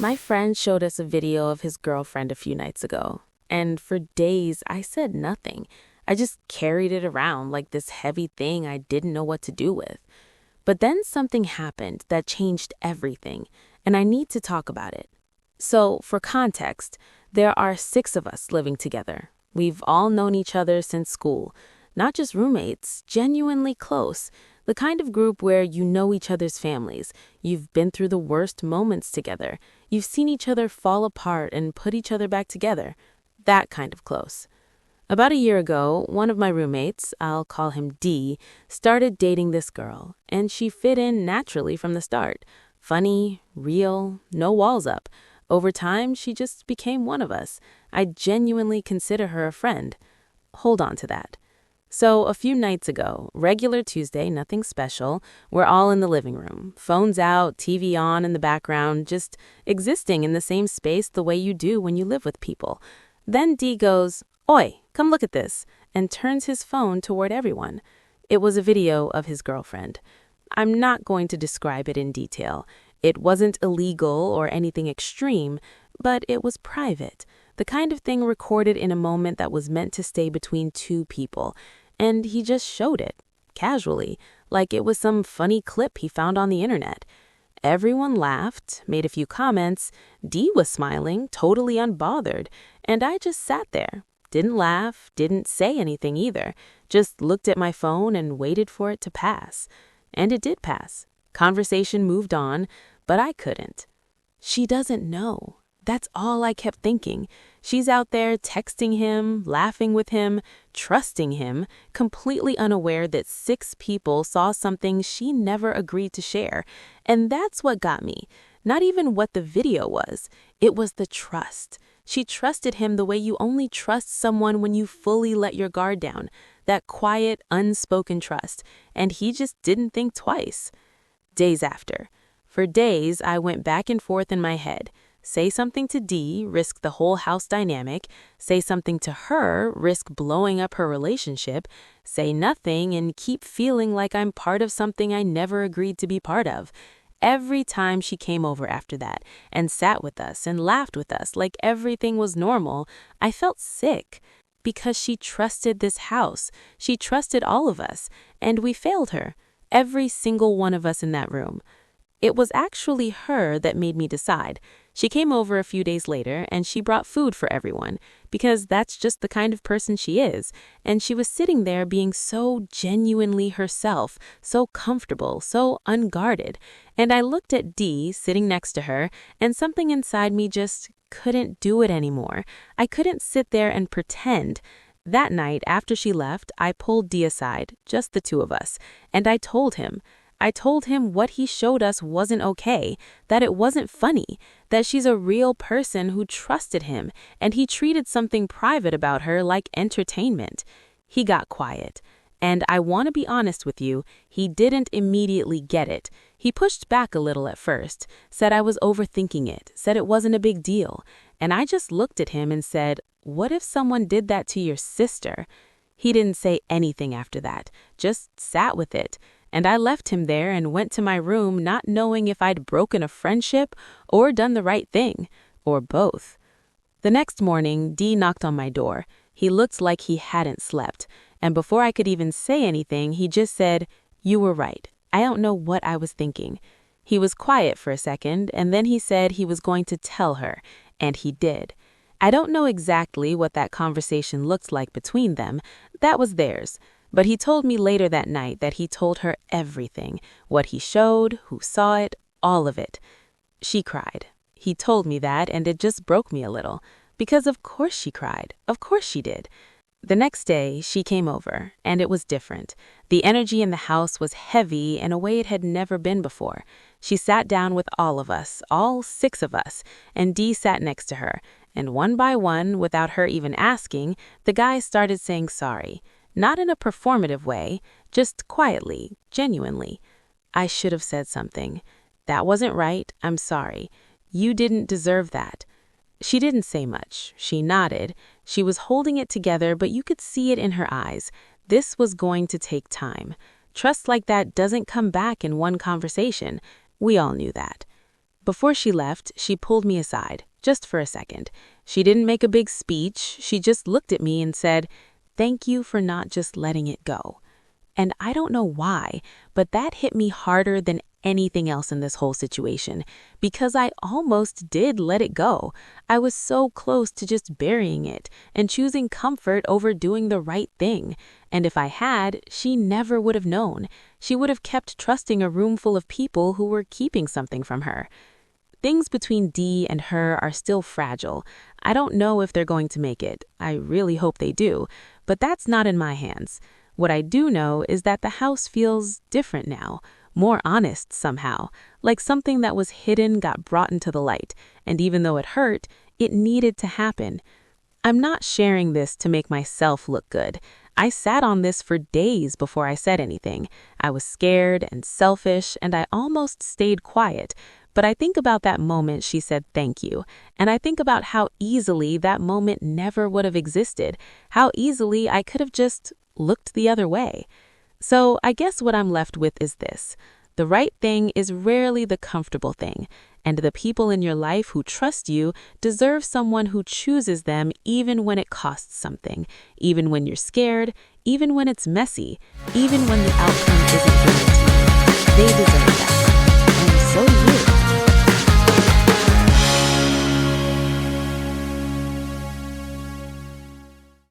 My friend showed us a video of his girlfriend a few nights ago, and for days I said nothing. I just carried it around like this heavy thing I didn't know what to do with. But then something happened that changed everything, and I need to talk about it. So, for context, there are 6 of us living together. We've all known each other since school, not just roommates, genuinely close, the kind of group where you know each other's families, you've been through the worst moments together, you've seen each other fall apart and put each other back together, that kind of close. About a year ago, one of my roommates, I'll call him D, started dating this girl, and she fit in naturally from the start. Funny, real, no walls up. Over time, she just became one of us. I genuinely consider her a friend. Hold on to that. So a few nights ago, regular Tuesday, nothing special, we're all in the living room, phones out, TV on in the background, just existing in the same space the way you do when you live with people. Then D goes, "Oi, come look at this," and turns his phone toward everyone. It was a video of his girlfriend. I'm not going to describe it in detail. It wasn't illegal or anything extreme, but it was private, the kind of thing recorded in a moment that was meant to stay between 2 people. And he just showed it, casually, like it was some funny clip he found on the internet. Everyone laughed, made a few comments. Dee was smiling, totally unbothered, and I just sat there. Didn't laugh, didn't say anything either, just looked at my phone and waited for it to pass. And it did pass. Conversation moved on, but I couldn't. She doesn't know. That's all I kept thinking. She's out there texting him, laughing with him, trusting him, completely unaware that 6 people saw something she never agreed to share. And that's what got me. Not even what the video was. It was the trust. She trusted him the way you only trust someone when you fully let your guard down. That quiet, unspoken trust. And he just didn't think twice. Days after. For days, I went back and forth in my head. Say something to D, risk the whole house dynamic. Say something to her, risk blowing up her relationship. Say nothing and keep feeling like I'm part of something I never agreed to be part of. Every time she came over after that and sat with us and laughed with us like everything was normal, I felt sick. Because she trusted this house. She trusted all of us. And we failed her. Every single one of us in that room. It was actually her that made me decide. She came over a few days later and she brought food for everyone because that's just the kind of person she is. And she was sitting there being so genuinely herself, so comfortable, so unguarded. And I looked at Dee sitting next to her and something inside me just couldn't do it anymore. I couldn't sit there and pretend. That night after she left, I pulled Dee aside, just the 2 of us, and I told him what he showed us wasn't okay, that it wasn't funny, that she's a real person who trusted him, and he treated something private about her like entertainment. He got quiet. And I want to be honest with you, he didn't immediately get it. He pushed back a little at first, said I was overthinking it, said it wasn't a big deal. And I just looked at him and said, "What if someone did that to your sister?" He didn't say anything after that, just sat with it. And I left him there and went to my room not knowing if I'd broken a friendship or done the right thing, or both. The next morning, Dee knocked on my door. He looked like he hadn't slept, and before I could even say anything, he just said, "You were right. I don't know what I was thinking." He was quiet for a second, and then he said he was going to tell her, and he did. I don't know exactly what that conversation looked like between them. That was theirs. But he told me later that night that he told her everything, what he showed, who saw it, all of it. She cried. He told me that, and it just broke me a little, because of course she cried. Of course she did. The next day, she came over, and it was different. The energy in the house was heavy in a way it had never been before. She sat down with all of us, all 6 of us, and Dee sat next to her. And one by one, without her even asking, the guys started saying sorry. Not in a performative way, just quietly, genuinely. "I should have said something. That wasn't right. I'm sorry. You didn't deserve that." She didn't say much. She nodded. She was holding it together, but you could see it in her eyes. This was going to take time. Trust like that doesn't come back in one conversation. We all knew that. Before she left, she pulled me aside, just for a second. She didn't make a big speech, she just looked at me and said, "Thank you for not just letting it go." And I don't know why, but that hit me harder than anything else in this whole situation, because I almost did let it go. I was so close to just burying it and choosing comfort over doing the right thing. And if I had, she never would have known. She would have kept trusting a room full of people who were keeping something from her. Things between Dee and her are still fragile. I don't know if they're going to make it. I really hope they do, but that's not in my hands. What I do know is that the house feels different now, more honest somehow, like something that was hidden got brought into the light, and even though it hurt, it needed to happen. I'm not sharing this to make myself look good. I sat on this for days before I said anything. I was scared and selfish, and I almost stayed quiet. But I think about that moment she said thank you, and I think about how easily that moment never would have existed, how easily I could have just looked the other way. So I guess what I'm left with is this. The right thing is rarely the comfortable thing, and the people in your life who trust you deserve someone who chooses them even when it costs something, even when you're scared, even when it's messy, even when the outcome isn't